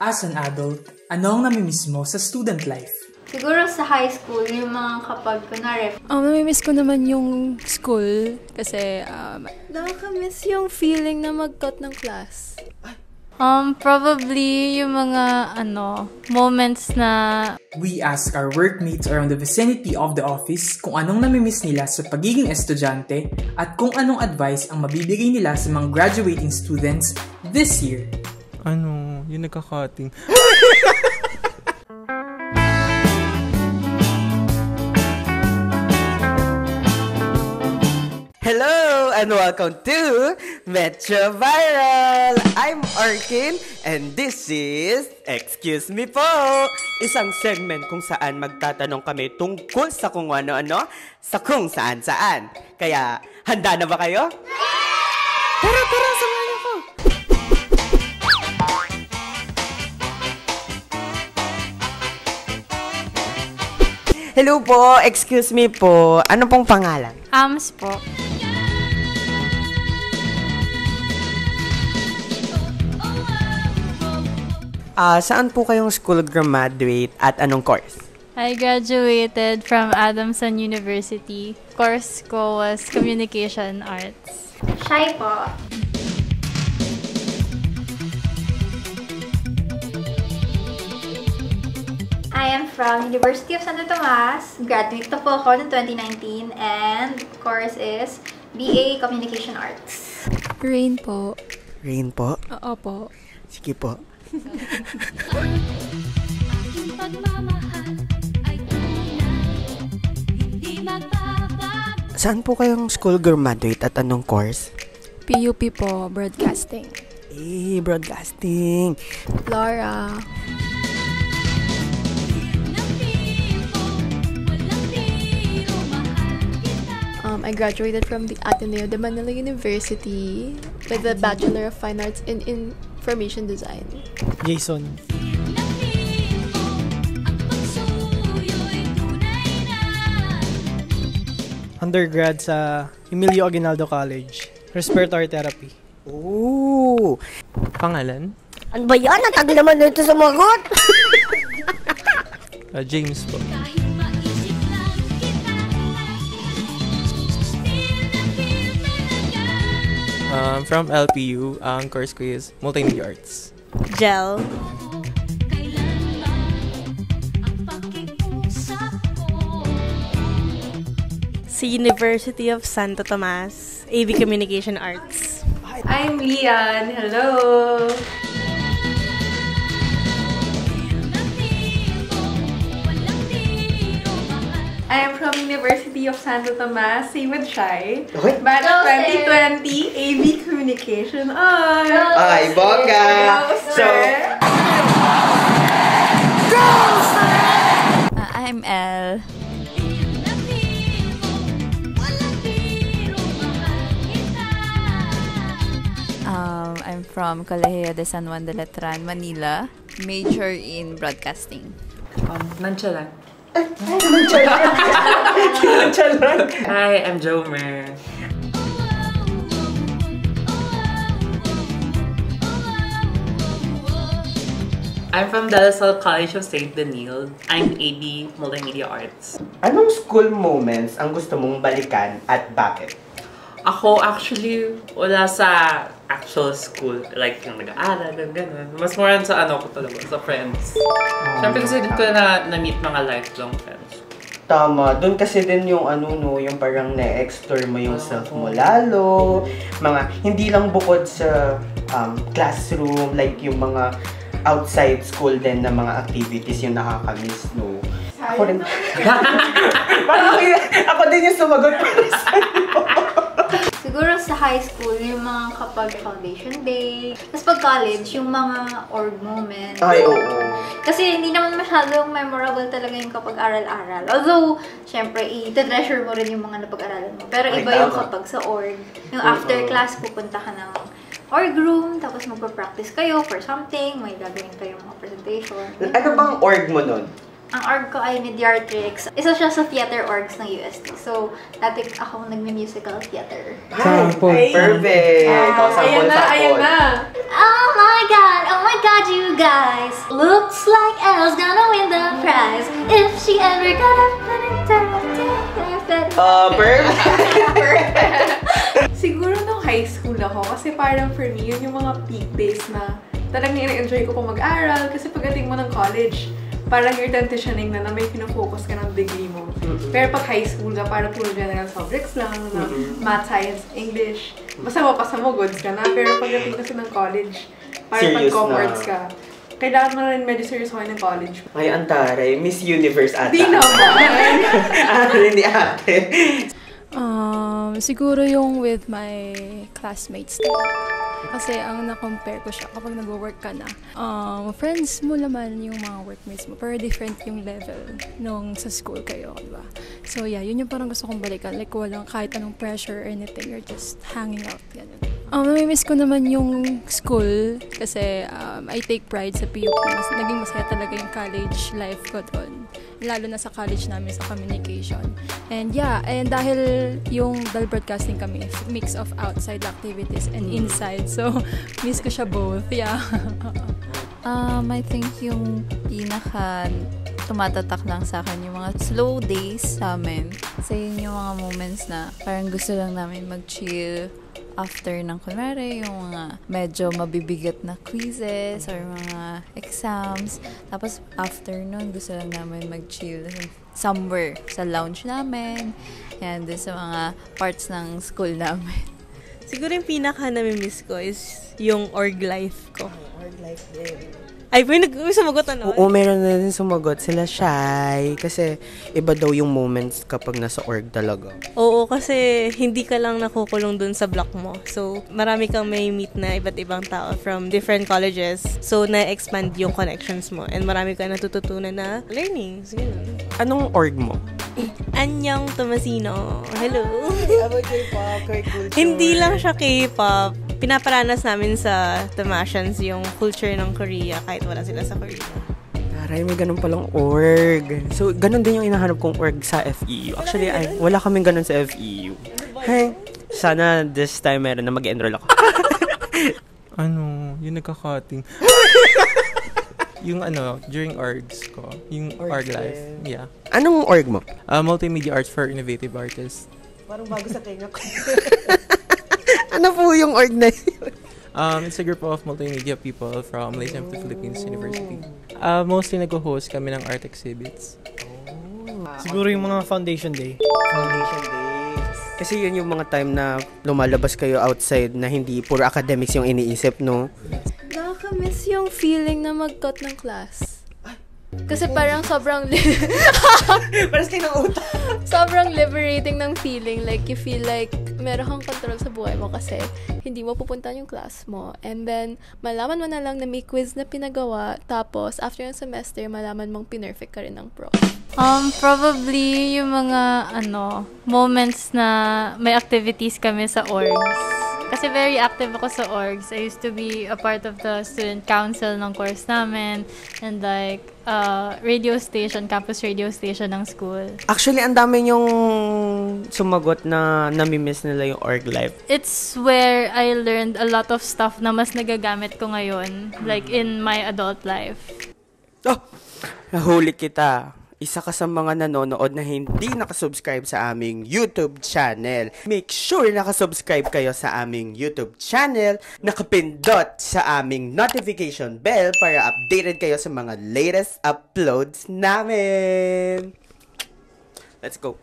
As an adult, ano ang namimiss mo sa student life? Siguro sa high school, yung mga kapag kunwari. Namimiss ko naman yung school kasi nakakamiss yung feeling na mag-cut ng class. Probably yung mga moments na We ask our workmates around the vicinity of the office kung anong namimiss nila sa pagiging estudyante at kung anong advice ang mabibigay nila sa mga graduating students this year. Yung nagkakating. Hello and welcome to Metro Viral! I'm Orkin and this is Excuse Me Po! Isang segment kung saan magtatanong kami tungkol sa kung ano-ano sa kung saan-saan. Kaya, handa na ba kayo? Tara, samahan niyo ko! Hello po, excuse me po. Ano pong pangalan? AMS po. Saan po kayong school graduate at anong course? I graduated from Adamson University. Course ko was Communication Arts. Shy po. I am from University of Santo Tomas. Graduate na po ako noong 2019 and course is BA Communication Arts. Rain po. Rain po? Oo po. Sige po. Saan po kayong school graduate at anong course? PUP po, Broadcasting. Broadcasting. Laura. I graduated from the Ateneo de Manila University with a Bachelor of Fine Arts in Information Design. Jason. Undergrad sa Emilio Aguinaldo College. Respiratory Therapy. Ooh! Pangalan? Ano ba yan? Ang tagal naman nito sumagot! James po. From LPU, ang course ko is Multimedia Arts. Gel. Sa University of Santo Tomas, AV Communication Arts. I'm Lian. Hello! I am from University of Santo Tomas, same with Shai. Okay. Batch 2020, AV Communication Arts. Ay, bongga! I'm Elle. I'm from Colegio de San Juan de Letran, Manila. Major in Broadcasting. Nonchalant. Nonchalant. Hi, I'm Jomer. I'm from De La Salle College of St. Daniel. I'm AB Multimedia Arts. Anong school moments ang gusto mong balikan at bakit? Ako actually wala sa actual school, like yung nag-aaral, gano'n. Mas more sa ko talaga, sa friends. Siyempre kasi dito na-meet mga lifelong friends. Tama, doon kasi din yung yung parang na-explore mo yung self mo lalo. Mga, hindi lang bukod sa classroom, like yung mga outside school din na mga activities yung nakakamiss, no? Ako rin. Parang ako din yung sumagot para sa'yo. Siguro sa high school, yung mga kapag foundation day. Tapos pag college, yung mga org moments. Ay, oo. Kasi hindi naman masyadong memorable talaga yung kapag aral-aral. Although, syempre, i-treasure mo rin yung mga napag-aralan mo. Pero iba yung kapag sa org. Yung after class, pupunta ka ng org room, tapos magpa-practice kayo for something, may gagawin kayong mga presentation. Ano bang org mo nun? Ang org ko ay Mediatrix. Isa siya sa theater orgs ng UST. So, dati ako nagme-musical theater. Ay, perfect! Ayan na! Oh my god, you guys! Looks like Elle's gonna win the prize if she ever got up. Perfect! Siguro nung high school ako, kasi parang for me, yun yung mga peak days na talagang i-enjoy ko po mag-aral. Kasi pagdating mo ng college, parang you're transitioning na may pinafocus ka ng degree mo. Pero pag high school ka, parang puro general subjects lang, na math, science, English. Basta mapasa mo, goods ka na. Pero pagdating kasi ng college, parang pag-comforts ka. Kailangan mo na rin medyo seryosohin ng college. Ay, antaray. Miss Universe ata. Di naman! Hindi ate. Siguro yung with my classmates. Kasi ang na-compare ko siya kapag nag-work ka na. Friends mo naman yung mga workmates mo, pero different yung level nung sa school kayo, diba? So yeah, yun yung parang gusto kong balikan. Like walang kahit anong pressure or anything, you're just hanging out. Ganun. Namimiss ko naman yung school kasi I take pride sa PUP. Naging masaya talaga yung college life ko doon. Lalo na sa college namin sa communication. And yeah, and dahil broadcasting kami, mix of outside activities and inside. So, miss ko siya both. Yeah. I think yung pinaka tumatatak lang sa akin yung mga slow days sa amin. Kasi yun yung mga moments na parang gusto lang namin mag-chill after ng kunwari, yung mga medyo mabibigat na quizzes or mga exams. Tapos after nun, gusto lang namin mag-chill somewhere sa lounge namin and sa mga parts ng school namin. Siguro yung pinaka namimiss ko is yung org life ko. Org life din. Ay, may sumagot ano? Oo, meron na din sumagot. Sila shy. Kasi iba daw yung moments kapag nasa org talaga. Oo, kasi hindi ka lang nakukulong dun sa block mo. So, marami kang may meet na iba't ibang tao from different colleges. So, na-expand yung connections mo. And marami ka natututunan na learnings. Ganun. Anong org mo? Anyang Tomasino. Hello. About K-pop, culture. Hindi lang siya K-pop. Pinaparanas namin sa Tomasians yung culture ng Korea kahit wala sila sa Korea. Taray, may ganun palang org. So, ganun din yung inahanap kong org sa FEU. Actually, wala kaming ganun sa FEU. Hey, sana this time meron na mag-enroll ako. Yung nagka-cutting. Yung during orgs ko. Yung org life. Yeah. Anong org mo? Multimedia Arts for Innovative Artists. Parang bago sa tenga ko. Ano po yung org na yun? It's a group of multimedia people from Malaysia and Philippines University. Mostly nag-host kami ng art exhibits. Siguro yung mga foundation day. Foundation days. Kasi yun yung mga time na lumalabas kayo outside na hindi puro academics yung iniisip, no? Nakaka-miss yung feeling na mag-cut ng class. Kasi parang sobrang Parang kayo ng utak. sobrang liberating ng feeling. Like, you feel like meron kang control sa buhay mo kasi hindi mo pupuntahan yung class mo. And then, malaman mo na lang na may quiz na pinagawa. Tapos, after yung semester, malaman mong pinerfect ka rin ng prof. Probably yung mga, moments na may activities kami sa orgs. Kasi very active ako sa orgs. I used to be a part of the student council ng course namin and like radio station, campus radio station ng school. Actually, ang dami yung sumagot na namimiss nila yung org life. It's where I learned a lot of stuff na mas nagagamit ko ngayon, like in my adult life. Oh, nahuli kita. Isa ka sa mga nanonood na hindi nakasubscribe sa aming YouTube channel. Make sure nakasubscribe kayo sa aming YouTube channel. Nakapindot sa aming notification bell para updated kayo sa mga latest uploads namin. Let's go.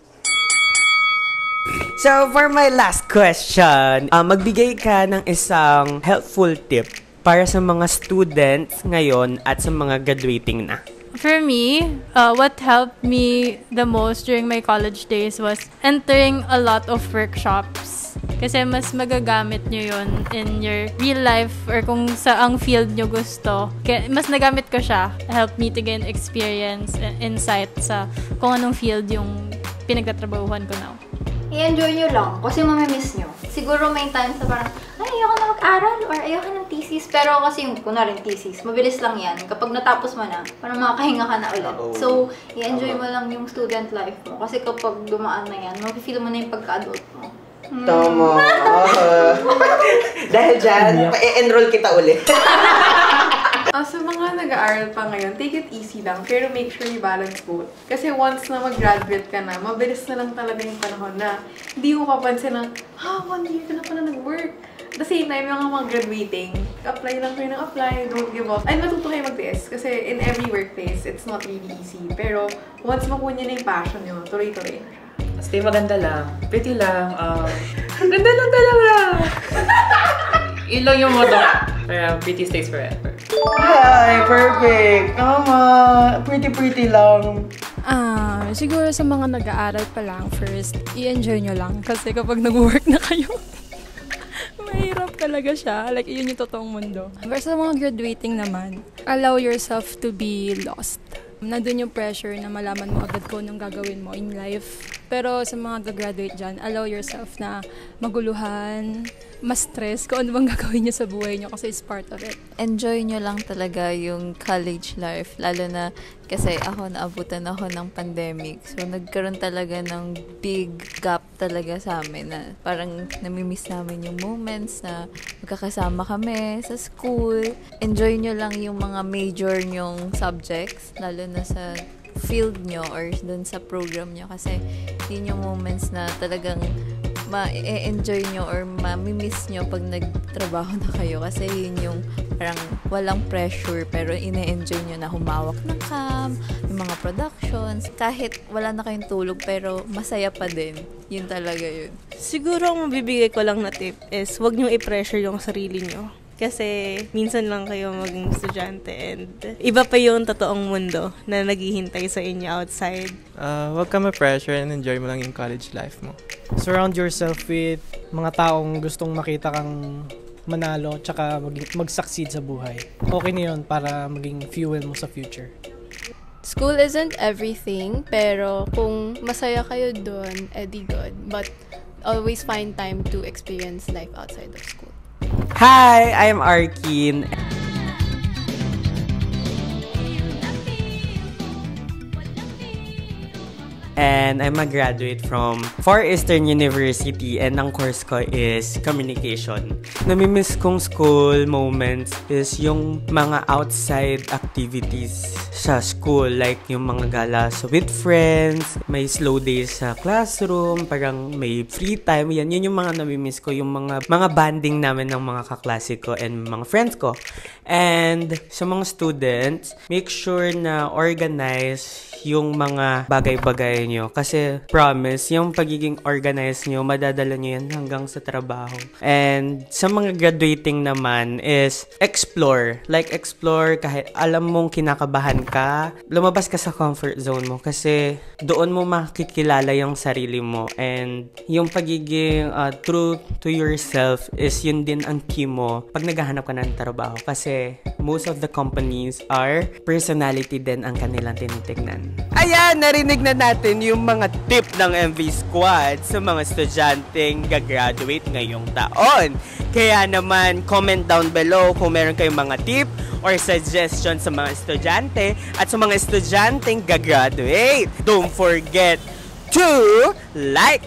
So, for my last question, magbigay ka ng isang helpful tip para sa mga students ngayon at sa mga graduating na. For me, what helped me the most during my college days was entering a lot of workshops. Kasi mas magagamit nyo yun in your real life or kung saang field nyo gusto. Kaya mas nagamit ko siya. Helped me to gain experience and insight sa kung anong field yung pinagtatrabahuhan ko now. I-enjoy nyo lang kasi mamimiss nyo. Siguro may times na parang, ay, ayoko na mag-aral or ayoko ng thesis, pero kasi yung kunwari thesis, mabilis lang yan. Kapag natapos mo na, parang makakahinga ka na ulit. So, i-enjoy mo lang yung student life mo. Kasi kapag dumaan na yan, mapifeel mo na yung pagka-adult mo. Tama. Dahil dyan, pa-enroll kita ulit. Sa mga nag-aaral pa ngayon, take it easy lang, pero make sure you balance both. Kasi once na mag-graduate ka na, mabilis na lang talaga yung panahon na hindi mo papansin na, 1 year ka na pala nag-work. At the same time, yung mga graduating, apply lang kayo ng apply, don't give up. And matuto kayo mag-test kasi in every workplace, it's not really easy. Pero once makuha niyo na yung passion nyo, tuloy-tuloy na siya. Stay maganda lang, pretty lang, ganda lang talaga. Yun lang yung motto. Kaya pretty stays forever. Hi, perfect. Tama. Pretty lang. Siguro sa mga nag-aaral pa lang, first, i-enjoy nyo lang. Kasi kapag nag-work na kayo, mahirap talaga siya. Like, yun yung totoong mundo. Pero sa mga graduating naman, allow yourself to be lost. Nandun yung pressure na malaman mo agad kung anong gagawin mo in life. Pero sa mga gagraduate dyan, allow yourself na maguluhan, ma-stress kung ano bang gagawin nyo sa buhay nyo kasi it's part of it. Enjoy nyo lang talaga yung college life. Lalo na kasi naabutan ako ng pandemic. So, nagkaroon talaga ng big gap talaga sa amin na parang namimiss namin yung moments na magkakasama kami sa school. Enjoy nyo lang yung mga major nyong subjects, lalo na sa field nyo or dun sa program nyo kasi yun yung moments na talagang ma-enjoy nyo or ma-miss nyo pag nagtrabaho na kayo kasi yun yung parang walang pressure pero ine-enjoy nyo na humawak ng cam, yung mga productions, kahit wala na kayong tulog pero masaya pa din. Yun talaga yun. Siguro ang mabibigay ko lang na tip is huwag nyo i-pressure yung sarili nyo. Kasi minsan lang kayo maging estudyante and iba pa yung totoong mundo na naghihintay sa inyo outside. Huwag ka ma-pressure and enjoy mo lang yung college life mo. Surround yourself with mga taong gustong makita kang manalo tsaka mag-succeed sa buhay. Okay na yun para maging fuel mo sa future. School isn't everything, pero kung masaya kayo doon, edi good. But always find time to experience life outside of school. Hi, I'm Arkin. And I'm a graduate from Far Eastern University and ang course ko is Communication. Namimiss kong school moments is yung mga outside activities sa school, like yung mga galas with friends, may slow days sa classroom, parang may free time. Yun yung mga namimiss ko, yung mga bonding namin ng mga kaklase ko and mga friends ko. And sa mga students, make sure na organize yung mga bagay-bagay nyo. Kasi, promise, yung pagiging organized nyo, madadala nyo yan hanggang sa trabaho. And sa mga graduating naman is explore. Like, explore kahit alam mong kinakabahan ka, lumabas ka sa comfort zone mo. Kasi, doon mo makikilala yung sarili mo. And yung pagiging true to yourself is yun din ang key mo pag naghahanap ka ng trabaho. Kasi, most of the companies are personality din ang kanilang tinitignan. Ayan, narinig na natin yung mga tip ng MV Squad sa mga estudyanteng gagraduate ngayong taon. Kaya naman, comment down below kung meron kayong mga tip or suggestion sa mga estudyante at sa mga estudyanteng gagraduate. Don't forget to like,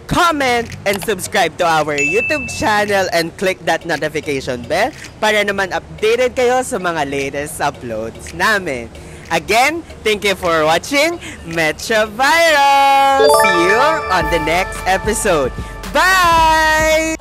comment, and subscribe to our YouTube channel and click that notification bell para naman updated kayo sa mga latest uploads namin. Again, thank you for watching Metro Viral! See you on the next episode. Bye!